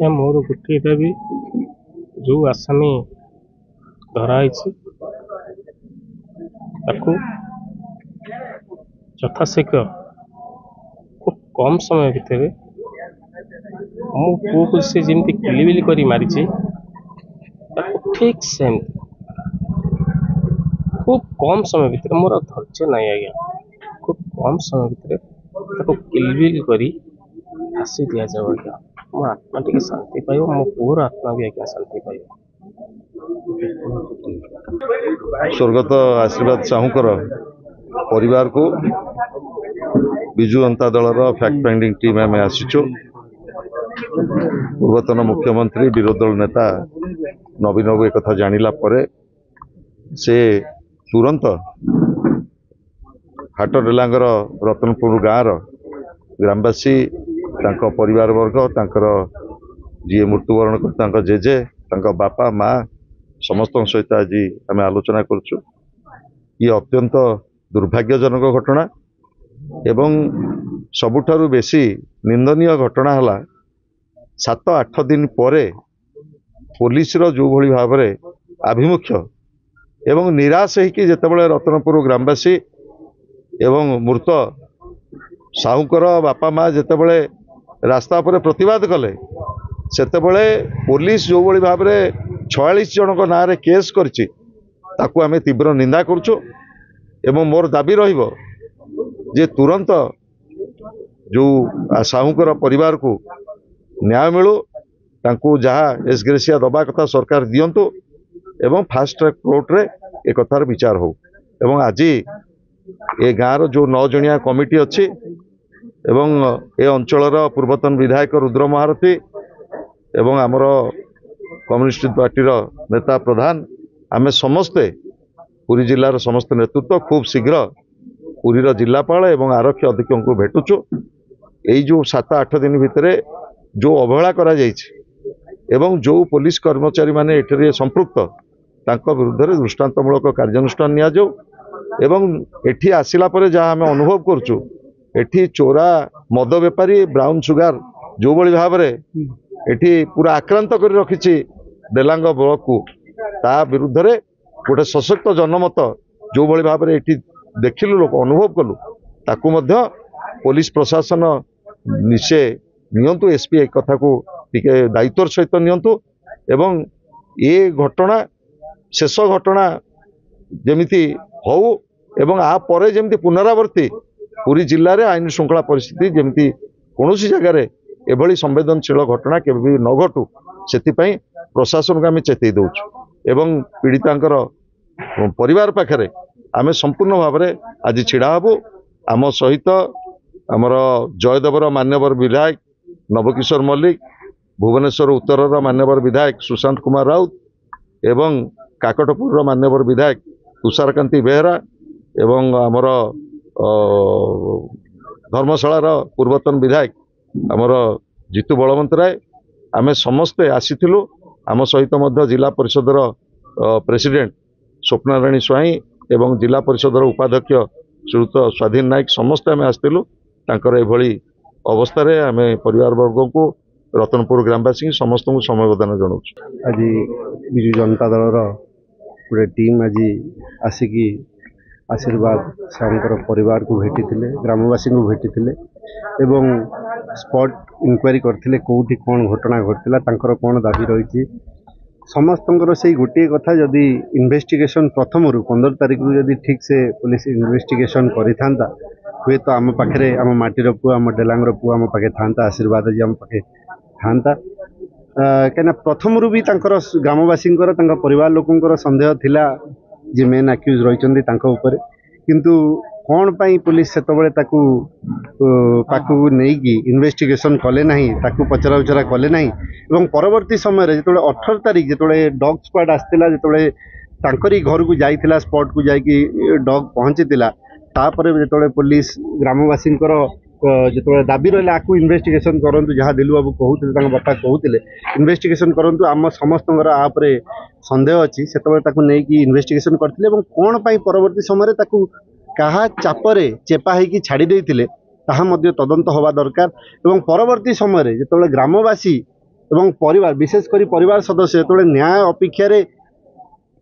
या मोर गोटे दाबी जो आसामी धराई यथाशीघ्र खूब कम समय भितर मो पुओ को से जमी किलिबिली कर मारी ठीक सेम खूब कम समय भितर मोर धैर्य ना आज्ञा खूब कम समय भितर किलिबिली कर फांसी दि जाओ आज्ञा मो आत्मा टे शांति पाइब मो पुओर आत्मा भी आज्ञा शांति पाइब। स्वर्गत आशीर्वाद साहूकर परिवार को Biju Janata Dal fact finding team आम आसीचु। पूर्वतन मुख्यमंत्री विरोधी दल नेता नवीन बाबू एक कथा जानिला परे से तुरंत हाटडेलांगर रतनपुर गाँव ग्रामवासी परिवार वर्ग जी मृत्युवरण कर जेजे बापा माँ समस्त सहित आज आम आलोचना करुचु। ये अत्यंत दुर्भाग्यजनक घटना एवं सबुठारु बेसी निंदनीय घटना हला 7-8 दिन परे पुलिस जो भली भाव में आभिमुख्य एवं निराश होकि जितेबाला रतनपुर ग्रामवासी एवं मृत साहूकर बापा माँ जितेबाला रास्ता पर प्रतिवाद कले सेतेबेले पुलिस जो भली भाव में 46 जन ना केस करछि ताकू आमे तीव्र निंदा करुचु एवं मोर दाबी रहिबो जे तुरंत जो साहूकर परिवार को न्याय मिलू तांकू जहाँ एसग्रेसिया दबा कथा सरकार दियंतु एवं फास्ट ट्रैक कोर्ट रे एक कथार विचार हो एवं आज ए गाँव जो 9 जणिया कमिटी अच्छी एवं ए अंचलर पूर्वतन विधायक रुद्र महारथी एवं आमर कम्युनिस्ट पार्टी नेता प्रधान आमे समस्ते पुरी जिलार समस्त नेतृत्व खूब शीघ्र पुरीर जिलापाल एवं आरक्षी अधीक्षक को भेटुचु। यही जो 7-8 दिन भितर जो अवहेला करा जाइछि एवं जो पुलिस कर्मचारी माने एठरे संपृक्त तांको विरुद्ध रे दृष्टांतमूलक कार्यानुष्ठान निया जाऊ एवं एठी आसिला परे जहाँ आमे अनुभव करचु एठी चोरा मद बेपारी ब्राउन सुगार जो भली भाव में एठी पूरा आक्रांत कर रखिछि डेलांग ब्लॉक को ता विरुद्ध रे गोटे सशक्त जनमत जो भली भाव में एठी देखिलु लोक अनुभव कलु ताकू मध्य पुलिस प्रशासन निश्चय नियंतु एसपी एक कथा को टिके दायित्वर सहित नियंतु एवं ये घटना शेष घटना जेमिति हो एवं आ परे जेमिति पुनरावर्ती पूरी जिले में आईन श्रृंखला परिस्थिति जेमिति कौनसी जगार एभली संवेदनशील घटना केबे भी न घटू से प्रशासन को आम चेतई दौचु एवं पीड़ितांकर परिवार पाखरे आमे संपूर्ण भाव में आज छिड़ा हबु। आम सहित आमर जयदेवर मान्यवर विधायक नवकिशोर मल्लिक भुवनेश्वर उत्तर मान्यवर विधायक सुशांत कुमार राउत एवं काकटपुर मान्यवर विधायक तुषारकांति बेहरा एवं आमर धर्मशालार पूर्वतन विधायक आमर जीतू बलवंत राय आमे समस्ते आसीथिलु। आम सहित मध्य जिला परिषदर प्रेसिडेंट स्वप्नाराणी स्वाई एवं जिला परिषदर उपाध्यक्ष श्रीयुत स्वाधीन नायक समस्ते आमे आसथिलु। तांकर एभली अवस्था रे आमे परिवार वर्ग को रतनपुर ग्रामवासी समस्त को समवेदना जनाउछु। आज विजु जनता दलर गोटे टीम आज आसिकी आशीर्वाद साहूकर परिवार को भेटी ग्रामवासी को भेटी एवं स्पॉट इंक्वारी करते कौटी कौन घटना घटला तांकर कौन दाबी रही समस्तंकर से गोटे कथा जदि इन्वेस्टिगेशन प्रथम 15 तारीख जदि ठीक से पुलिस इन्वेस्टिगेशन करिथांता हुए तो आम पाखे आम माटीर पुआ आम डेलांगर पुआ आम पाखे था आशीर्वाद जी आम पाखे था कहीं प्रथम भी ग्रामवासी परिवार लोकंर संदेह थिला जे मेन आक्यूज रही किंतु कौन पाई पुलिस से नहीं इन्वेस्टिगेशन कले ना ताकू पचरा उचरा कले ना एवं परवर्ती समय जो 18 तारीख जो डॉग स्क्वाड आसला जो घर को जाइला स्पॉट को जाकि डॉग पहुंची तापर जो पुलिस ग्रामवासी जो दाबी रहा आपको इन्वेस्टिगेशन करूँ जहाँ दिलू बाबू कहते बापा कहते इन्वेस्टिगेशन करूँ आम समस्त आपरे संदेह अच्छी से नहीं इन्वेस्टिगेशन करते कौन पाई परवर्ती समय क्या चापरे चेपा होगी छाड़ी देते तदंत हवा दरकार एवं परवर्ती समय जो ग्रामवासी एवं परिवार विशेषकर परिवार सदस्य जो न्याय अपेक्षा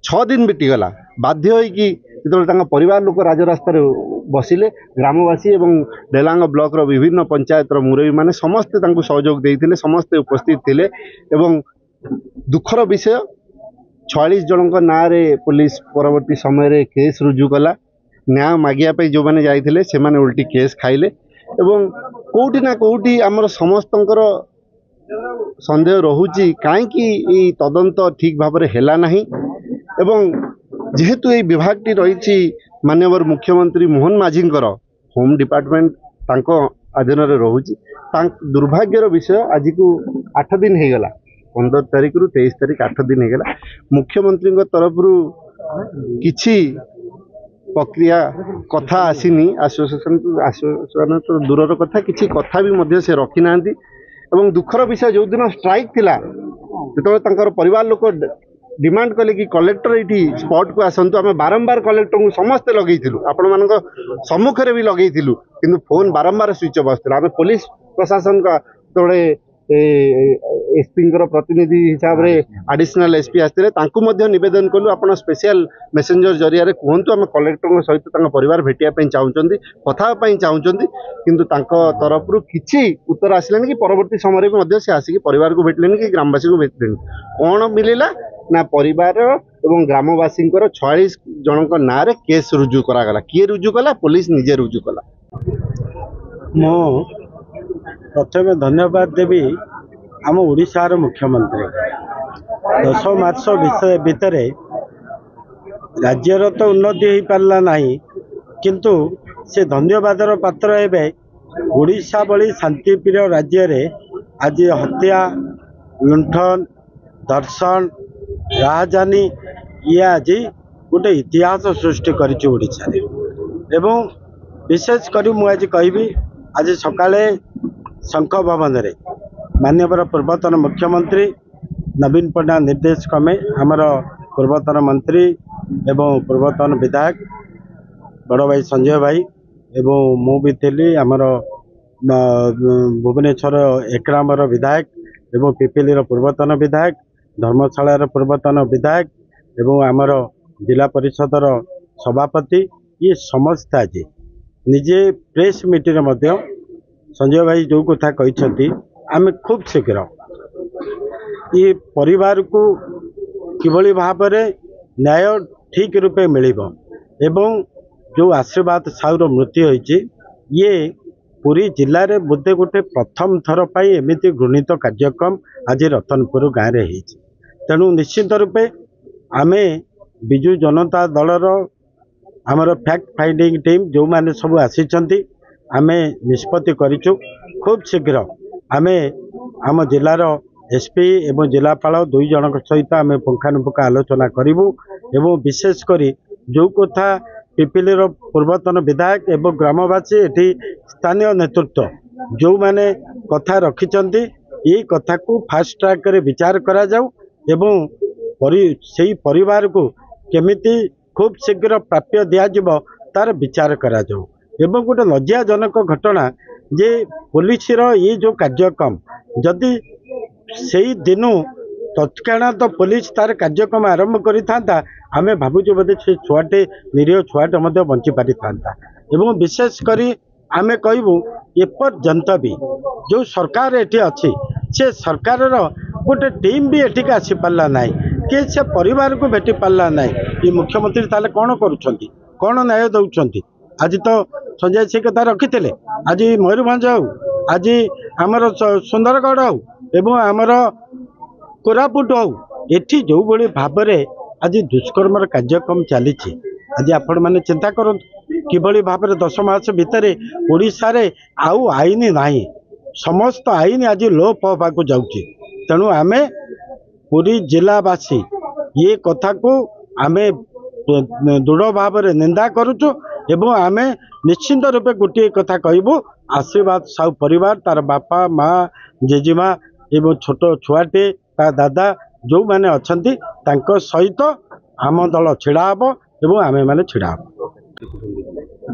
6 दिन बीतीगला बाध्य होइकि जो परिवार लोक राजरास्त बसिले ग्रामवासी एवं डेलांग ब्लॉक रो विभिन्न पंचायत मुरबी माने समस्ते सहयोग देइथिले समस्ते उपस्थित थिले एवं दुखर विषय 46 जनक ना रे पुलिस परवर्ती समय रे केस रुजु कला न्याय मागिया पे जो माने जाइथिले से माने उल्टी केस खाइले एवं कोउठी ना कोउठी हमर समस्तंकर संदेह रहुची काहे कि तदंत ठीक भाव में हेला नहीं एवं जेहेतु ये विभाग टी रही माननीय मुख्यमंत्री मोहन माझींकर होम डिपार्टमेंट तांको अधीन रे रहुची दुर्भाग्यर विषय आज को 8 दिन हो गला 15 तारीख रु 23 तारीख 8 दिन हो गला मुख्यमंत्री तरफ किछि प्रक्रिया कथा आसीनी आश्वासन तो दूर कथा किछि कथा भी मध्य से रखी नांती एवं दुखर विषय जो दिन स्ट्राइक थिला जो परिवार लोक डिमांड कले कि कलेक्टर ये स्पॉट को आसतु आम बारंबार कलेक्टर को समस्ते लगेलु आपण मान सम्मुखें भी लगेलु किंतु फोन बारंबार स्विच ऑफ आसाला आम पुलिस प्रशासन का जो एसपी प्रतिनिधि हिसाब से एडिशनल एसपी आसते नवेदन कलु आप स्पेशल मेसेंजर जरिया कहतु आम कलेक्टर सहित परिवार भेटिया चाहते कथा चाहते किंतु तरफ किसी उत्तर आसलानी कि परवर्ती समय में से आसिक परिवार को भेटले कि ग्रामवासी को भेटले कौन मिलला ना परिवार एवं ग्रामवासी 46 जनक ना रे केस रुजु करागला किए रुजु कला पुलिस निजे रुजु कला मो प्रथम धन्यवाद देवी आम ओडिशार मुख्यमंत्री 10 मार्च विषय भितर राज्यर तो उन्नति हो पारा ना किंतु से धन्यवादर पात्र एवं ओडिशा भली शांतिप्रिय राज्य रे आज हत्या लुंठन दर्शन राजधानी ये आज गोटे इतिहास सृष्टि करिछे एवं विशेष करी मु आज कहबी आज सकाळे शंख भवन रे माननीय पूर्वतन मुख्यमंत्री नवीन पट्टनायक निर्देश क्रमे आमर पूर्वतन मंत्री एवं पूर्वतन विधायक बड़ भाई संजय भाई एवं मु भी थी आमर भुवनेश्वर एकरामर विधायक एवं पिपिली पूर्वतन विधायक धर्मशाला पूर्वतन विधायक एवं आमर जिला परिषदर सभापति ये समस्त आज निजे प्रेस मीटिंग मध्य संजय भाई जो कथा कहते आम खूब शीघ्र ये परिवार को किभली भाव में न्याय ठीक रूपे मिलिबो एवं जो आशीर्वाद साहूर मृत्यु होइछि ये पूरी जिले में बोधे गोटे प्रथम थर पर एमती घृणित कार्यक्रम आज रतनपुर गाँव में होइछि तेणु निश्चित रूपे आमे बिजु जनता दलर आमर फैक्ट फाइंडिंग टीम जो माने सब आसीचंती आमे निष्पत्ति करिछु खूब शीघ्र आमे आम जिलार एसपी एवं जिलापाल दुई जन सहित आम पुंखानुपुंख आलोचना करूँ एवं विशेष करी जो कथा पिपिलीर पूर्वतन विधायक एवं ग्रामवासी एटी स्थानीय नेतृत्व जो माने कथा रखिचंती ये कथा को फास्ट ट्रैक रे विचार करा जाऊ एवं से परिवार को केमिति खूब शीघ्र प्राप्य दिज्व तार विचार करा जाऊ एवं गोटे लज्जाजनक घटना जे पुलिस ये जो कार्यक्रम जदि से ही दिनू तत्काल तो पुलिस तार कार्यक्रम आरंभ करिथांता आमे भाबुछु बोधे से छुआटे निरीह छुआटे मध्य बंची पारि थांता एवं विशेष करी आमे कहबू एपर्यंत भी जो सरकार एठी अछि से सरकार रो गोटे टीम भी एठी आसी पारला नाई कि से परिवार को भेटी पारला नाई ये मुख्यमंत्री ताले कौन करुछंती कौन न्याय दउछंती आज तो संजय सिंह कथा रखिथिले आज मयूरभंज हो आज आमर सुंदरगढ़ हो एवं आमर कोरापुट हो एठी जो भली भाव में आज दुष्कर्म कार्यक्रम चली आज आपण मैंने चिंता करूँ किभली भाव में 10 मास भितर ओडिशा रे आउ आईन नाही समस्त आईन आज लोप होगा जाऊँगी तेणु आमे पूरी जिलावासी ये कथा को आमे दृढ़ भाव में निंदा करुचु एवं आमे निश्चिंत रूपे गोटे कथा कहबू आशीर्वाद साहू परिवार तार बापा माँ जेजेमा एवं छोट छुआटे ता दादा जो माने अछंती तांको सहित आम दल छिड़ा हबो एवं आमे माने छिड़ा हबो।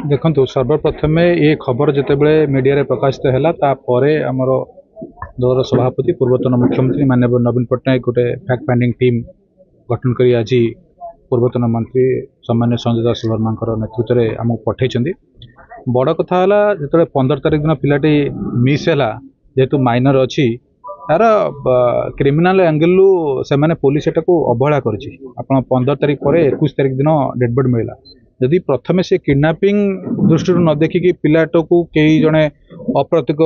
देखंतु सर्वप्रथमे ये खबर जितेबले मीडिया रे प्रकाशित हैला ता परे हमरो दलर सभापति पूर्वतन मुख्यमंत्री माननीय नवीन पट्टनायक गोटे फैक्ट फाइंडिंग टीम गठन कर आज पूर्वतन मंत्री सम्मान्य संजय दास वर्मा नेतृत्व में आमको पठे बड़ कथा है जो 15 तारिख दिन पिलाटी मिस है जेहेतु माइनर अच्छी यार क्रिमिनाल एंगल से मैंने पुलिस एटा को अवहेला कर 15 तारिख पर 21 तारिख दिन डेड बॉडी मिला जदि प्रथम से किडनैपिंग दृष्टि न देखिकी पिलाट को कई जड़े अप्रत्यक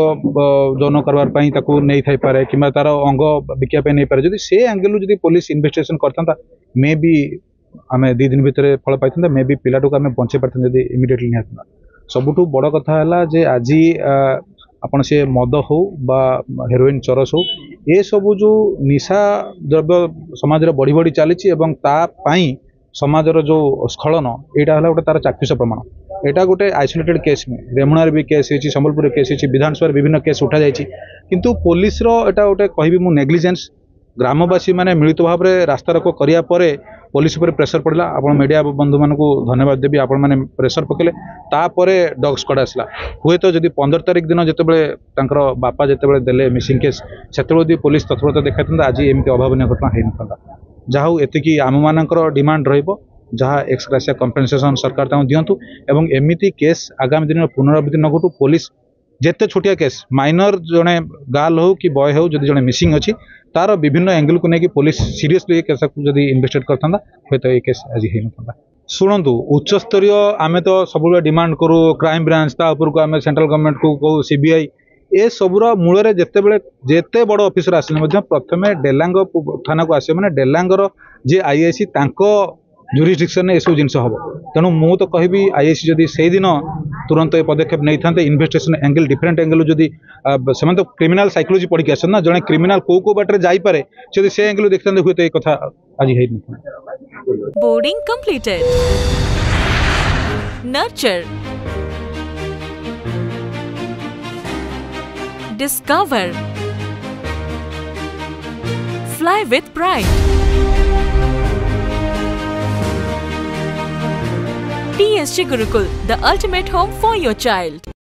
जौन करवाई नहीं थी पारे कि तार अंग बिकापी नहीं पारे जदि से एंगल जदि पुलिस इन्वेस्टिगेशन करता मे बी आम 2 दिन भितर फल पाई मे बी पिलाट को आम बचे पार्थ जब इमिडिएटली निहता सबुठ बड़ कथा है जे आज आपण से मद हो बा हेरोइन चरस हो ये सब जो निशा द्रव्य समाज रे बढ़ी बढ़ी चली समाजर जो स्खलन यहाँ गोटे तार चाक्षुष प्रमाण यहाँ गोटे आइसोलेटेड केस में रेमुणार भी केस होती संबलपुर केस होती विधानसभा विभिन्न केस उठा जाइए किंतु पुलिस एटा गोटे कहि मु नेग्लिजेंस ग्रामवासी माने मिलित भाव में रास्ता रोको करिया परे पुलिस पर प्रेसर पड़ा आपण मीडिया बंधु मानक धन्यवाद देवी आपण मैंने प्रेसर पकेले तापर डॉग स्क्वाड आसला हुए तो जदि 15 तारिख दिन जितेबाला बापा जितेबाला देले मिसिंग केस से पुलिस तत्परता देखा आज एमती अभावन घटना हो ना जहाँ एतिकी आम मानकर डिमांड रहिबो जहाँ एक्सग्रेसिया कम्पेनसेशन सरकार दिंतु एवं एमिति केस आगामी दिन पुनरावृत्ति न घटू पुलिस जेते छोटिया केस माइनर जड़े गार्ल हो कि बॉय हो जदि जड़े मिसिंग अच्छी तार विभिन्न एंगल को लेकिन पुलिस सीरियसली केस को जब इन्वेस्टिगेट करता हे तो ये केस आज हो शुणु उच्च स्तरीय आम तो सब डिमांड करूँ क्राइम ब्रांच तापर को आम सेंट्रल गवर्नमेंट को कहू सीबीआई ए सबूर मूल जिते बड़ ऑफिसर आसिले प्रथम डेलांग थाना को आस मैंने डेलांगर जे आईआईसी जुरिस्डिक्शन ये सब जिन हम तेणु मु तो कहि आईआईसी जदि से दिन तुरंत पदक्षेप नहीं था इन्वेस्टिगेशन एंगल डिफरेंट एंगल जदि से तो क्रिमिनाल साइकोलॉजी पढ़ के आसन ना जड़े क्रिमिनाल को बाटे जापे से एंगल देखते हुए तो ये कथा आज है boarding completed nurture discover fly with pride TSG Gurukul, the ultimate home for your child.